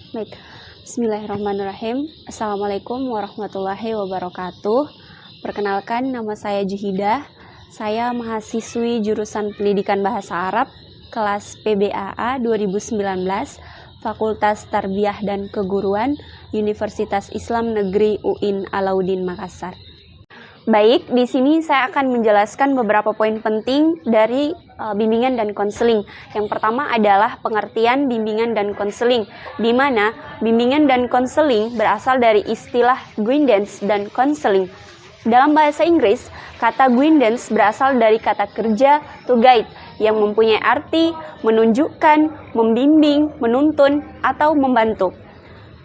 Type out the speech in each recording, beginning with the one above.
Baik, Bismillahirrahmanirrahim. Assalamualaikum warahmatullahi wabarakatuh. Perkenalkan, nama saya Juhidah. Saya mahasiswi jurusan Pendidikan Bahasa Arab, kelas PBAA 2019, Fakultas Tarbiyah dan Keguruan, Universitas Islam Negeri UIN Alauddin Makassar. Baik, di sini saya akan menjelaskan beberapa poin penting dari bimbingan dan konseling. Yang pertama adalah pengertian bimbingan dan konseling, di mana bimbingan dan konseling berasal dari istilah guidance dan counseling. Dalam bahasa Inggris, kata guidance berasal dari kata kerja to guide, yang mempunyai arti menunjukkan, membimbing, menuntun, atau membantu.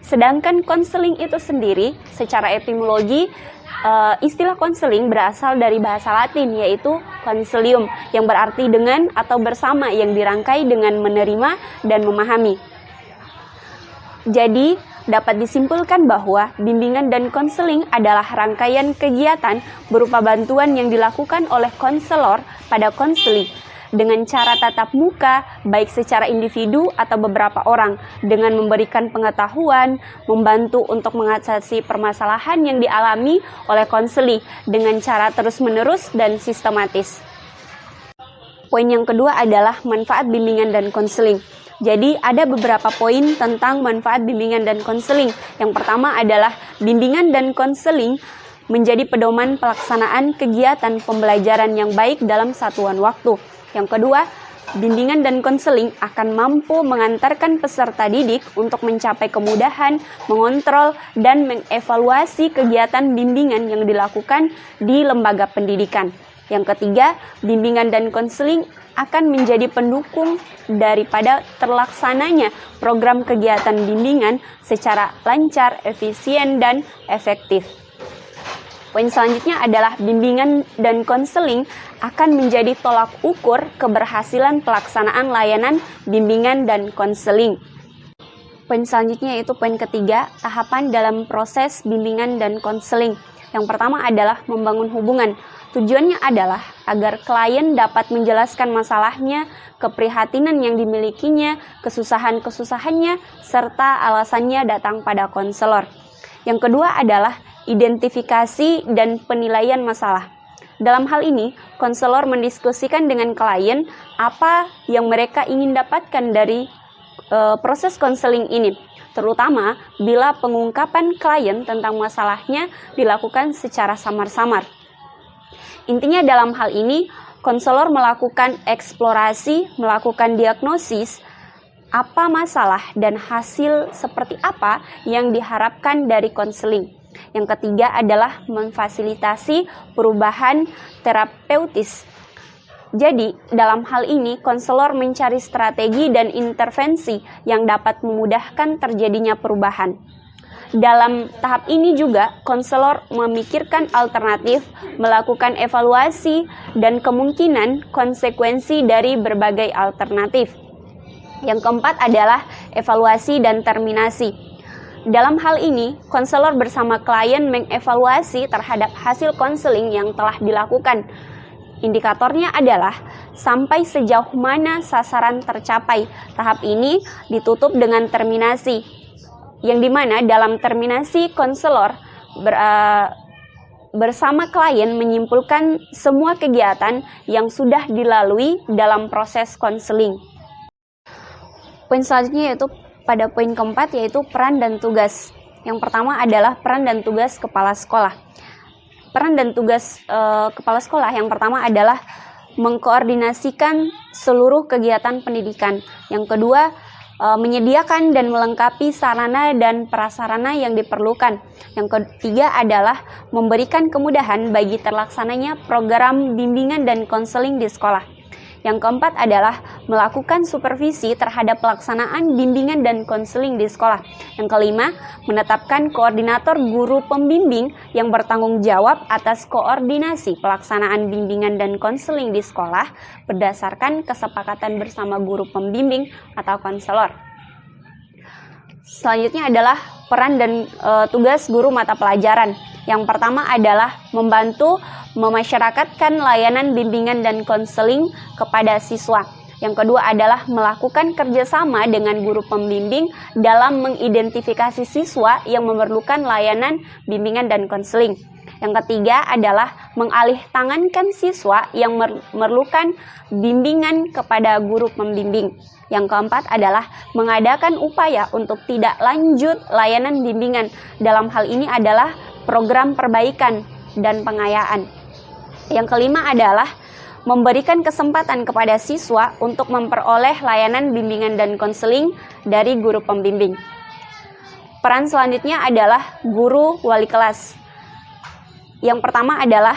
Sedangkan konseling itu sendiri, secara etimologi, istilah konseling berasal dari bahasa Latin, yaitu consilium, yang berarti dengan atau bersama, yang dirangkai dengan menerima dan memahami. Jadi, dapat disimpulkan bahwa bimbingan dan konseling adalah rangkaian kegiatan berupa bantuan yang dilakukan oleh konselor pada konseli dengan cara tatap muka, baik secara individu atau beberapa orang, dengan memberikan pengetahuan, membantu untuk mengatasi permasalahan yang dialami oleh konseli dengan cara terus-menerus dan sistematis. Poin yang kedua adalah manfaat bimbingan dan konseling. Jadi ada beberapa poin tentang manfaat bimbingan dan konseling. Yang pertama adalah bimbingan dan konseling menjadi pedoman pelaksanaan kegiatan pembelajaran yang baik dalam satuan waktu. Yang kedua, bimbingan dan konseling akan mampu mengantarkan peserta didik untuk mencapai kemudahan, mengontrol, dan mengevaluasi kegiatan bimbingan yang dilakukan di lembaga pendidikan. Yang ketiga, bimbingan dan konseling akan menjadi pendukung daripada terlaksananya program kegiatan bimbingan secara lancar, efisien, dan efektif. Poin selanjutnya adalah bimbingan dan konseling akan menjadi tolak ukur keberhasilan pelaksanaan layanan bimbingan dan konseling. Poin selanjutnya yaitu poin ketiga, tahapan dalam proses bimbingan dan konseling. Yang pertama adalah membangun hubungan. Tujuannya adalah agar klien dapat menjelaskan masalahnya, keprihatinan yang dimilikinya, kesusahan-kesusahannya, serta alasannya datang pada konselor. Yang kedua adalah identifikasi dan penilaian masalah. Dalam hal ini, konselor mendiskusikan dengan klien apa yang mereka ingin dapatkan dari proses konseling ini, terutama bila pengungkapan klien tentang masalahnya dilakukan secara samar-samar. Intinya dalam hal ini, konselor melakukan eksplorasi, melakukan diagnosis, apa masalah dan hasil seperti apa yang diharapkan dari konseling. Yang ketiga adalah memfasilitasi perubahan terapeutis. Jadi, dalam hal ini, konselor mencari strategi dan intervensi yang dapat memudahkan terjadinya perubahan. Dalam tahap ini juga, konselor memikirkan alternatif, melakukan evaluasi, dan kemungkinan konsekuensi dari berbagai alternatif. Yang keempat adalah evaluasi dan terminasi. Dalam hal ini, konselor bersama klien mengevaluasi terhadap hasil konseling yang telah dilakukan. Indikatornya adalah sampai sejauh mana sasaran tercapai. Tahap ini ditutup dengan terminasi, yang dimana dalam terminasi konselor bersama klien menyimpulkan semua kegiatan yang sudah dilalui dalam proses konseling. Poin selanjutnya yaitu pada poin keempat, yaitu peran dan tugas. Yang pertama adalah peran dan tugas kepala sekolah. Peran dan tugas kepala sekolah yang pertama adalah mengkoordinasikan seluruh kegiatan pendidikan. Yang kedua, menyediakan dan melengkapi sarana dan prasarana yang diperlukan. Yang ketiga adalah memberikan kemudahan bagi terlaksananya program bimbingan dan konseling di sekolah. Yang keempat adalah melakukan supervisi terhadap pelaksanaan bimbingan dan konseling di sekolah. Yang kelima, menetapkan koordinator guru pembimbing yang bertanggung jawab atas koordinasi pelaksanaan bimbingan dan konseling di sekolah berdasarkan kesepakatan bersama guru pembimbing atau konselor. Selanjutnya adalah peran dan tugas guru mata pelajaran. Yang pertama adalah membantu memasyarakatkan layanan bimbingan dan konseling kepada siswa. Yang kedua adalah melakukan kerjasama dengan guru pembimbing dalam mengidentifikasi siswa yang memerlukan layanan bimbingan dan konseling. Yang ketiga adalah mengalih tangankan siswa yang memerlukan bimbingan kepada guru pembimbing. Yang keempat adalah mengadakan upaya untuk tidak lanjut layanan bimbingan. Dalam hal ini adalah program perbaikan dan pengayaan. Yang kelima adalah memberikan kesempatan kepada siswa untuk memperoleh layanan bimbingan dan konseling dari guru pembimbing. Peran selanjutnya adalah guru wali kelas. Yang pertama adalah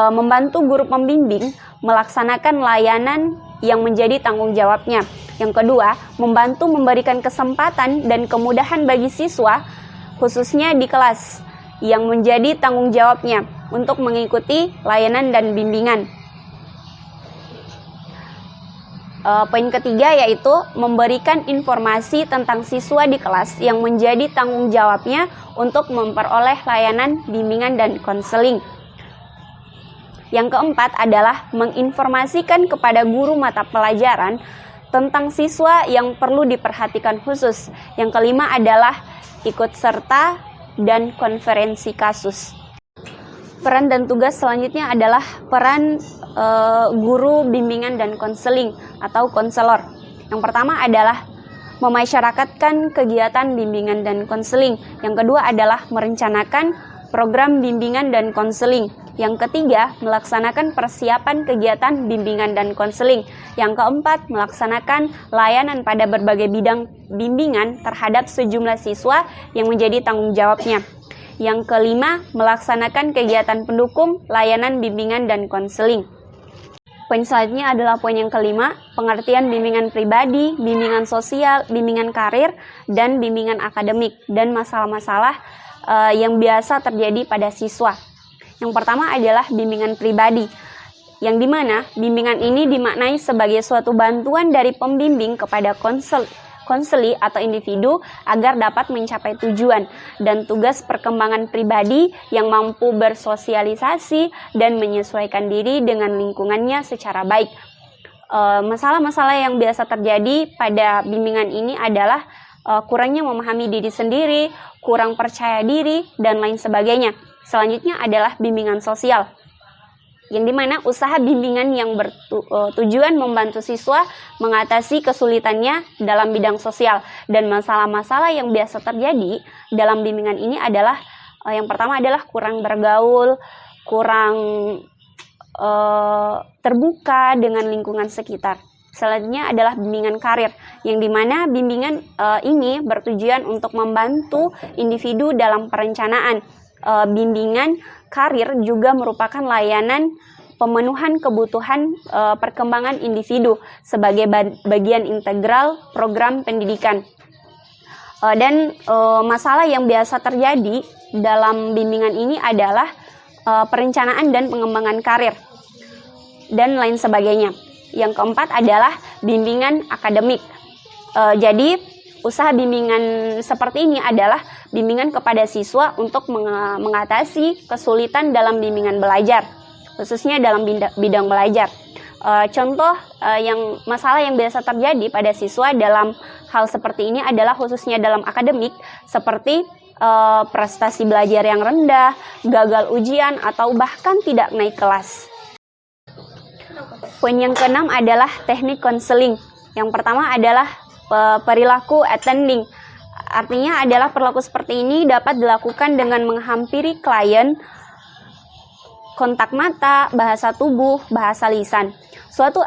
membantu guru pembimbing melaksanakan layanan yang menjadi tanggung jawabnya. Yang kedua, membantu memberikan kesempatan dan kemudahan bagi siswa, khususnya di kelas, yang menjadi tanggung jawabnya untuk mengikuti layanan dan bimbingan. Poin ketiga yaitu memberikan informasi tentang siswa di kelas yang menjadi tanggung jawabnya untuk memperoleh layanan bimbingan dan konseling. Yang keempat adalah menginformasikan kepada guru mata pelajaran tentang siswa yang perlu diperhatikan khusus. Yang kelima adalah ikut serta dan konferensi kasus. Peran dan tugas selanjutnya adalah peran guru bimbingan dan konseling atau konselor. Yang pertama adalah memasyarakatkan kegiatan bimbingan dan konseling. Yang kedua adalah merencanakan program bimbingan dan konseling. Yang ketiga, melaksanakan persiapan kegiatan bimbingan dan konseling. Yang keempat, melaksanakan layanan pada berbagai bidang bimbingan terhadap sejumlah siswa yang menjadi tanggung jawabnya. Yang kelima, melaksanakan kegiatan pendukung layanan bimbingan dan konseling. Poin selanjutnya adalah poin yang kelima, pengertian bimbingan pribadi, bimbingan sosial, bimbingan karir, dan bimbingan akademik, dan masalah-masalah yang biasa terjadi pada siswa. Yang pertama adalah bimbingan pribadi, yang dimana bimbingan ini dimaknai sebagai suatu bantuan dari pembimbing kepada konseli atau individu agar dapat mencapai tujuan dan tugas perkembangan pribadi yang mampu bersosialisasi dan menyesuaikan diri dengan lingkungannya secara baik. Masalah-masalah yang biasa terjadi pada bimbingan ini adalah kurangnya memahami diri sendiri, kurang percaya diri, dan lain sebagainya. Selanjutnya adalah bimbingan sosial, yang dimana usaha bimbingan yang bertujuan membantu siswa mengatasi kesulitannya dalam bidang sosial. Dan masalah-masalah yang biasa terjadi dalam bimbingan ini adalah yang pertama adalah kurang bergaul, kurang terbuka dengan lingkungan sekitar. Selanjutnya adalah bimbingan karir, yang dimana bimbingan ini bertujuan untuk membantu individu dalam perencanaan. Bimbingan karir juga merupakan layanan pemenuhan kebutuhan perkembangan individu sebagai bagian integral program pendidikan. Dan masalah yang biasa terjadi dalam bimbingan ini adalah perencanaan dan pengembangan karir dan lain sebagainya. Yang keempat adalah bimbingan akademik. Jadi usaha bimbingan seperti ini adalah bimbingan kepada siswa untuk mengatasi kesulitan dalam bimbingan belajar, khususnya dalam bidang belajar. Contoh masalah yang biasa terjadi pada siswa dalam hal seperti ini adalah khususnya dalam akademik, seperti prestasi belajar yang rendah, gagal ujian, atau bahkan tidak naik kelas. Poin yang keenam adalah teknik konseling. Yang pertama adalah perilaku attending. Artinya adalah perilaku seperti ini dapat dilakukan dengan menghampiri klien, kontak mata, bahasa tubuh, bahasa lisan. Suatu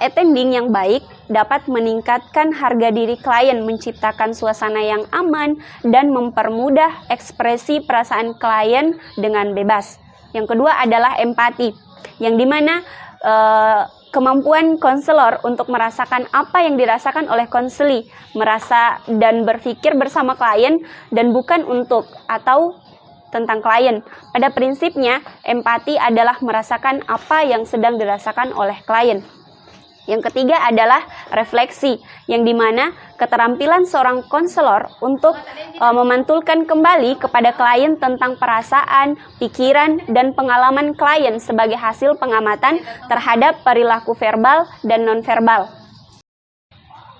attending yang baik dapat meningkatkan harga diri klien, menciptakan suasana yang aman, dan mempermudah ekspresi perasaan klien dengan bebas. Yang kedua adalah empati, yang dimana kemampuan konselor untuk merasakan apa yang dirasakan oleh konseli, merasa dan berpikir bersama klien dan bukan untuk atau tentang klien. Pada prinsipnya, empati adalah merasakan apa yang sedang dirasakan oleh klien. Yang ketiga adalah refleksi, yang dimana keterampilan seorang konselor untuk memantulkan kembali kepada klien tentang perasaan, pikiran, dan pengalaman klien sebagai hasil pengamatan terhadap perilaku verbal dan nonverbal.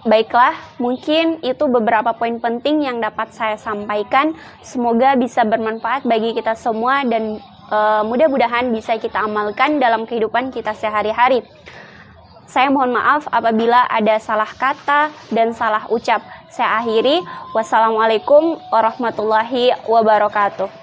Baiklah, mungkin itu beberapa poin penting yang dapat saya sampaikan. Semoga bisa bermanfaat bagi kita semua dan mudah-mudahan bisa kita amalkan dalam kehidupan kita sehari-hari. Saya mohon maaf apabila ada salah kata dan salah ucap. Saya akhiri. Wassalamualaikum warahmatullahi wabarakatuh.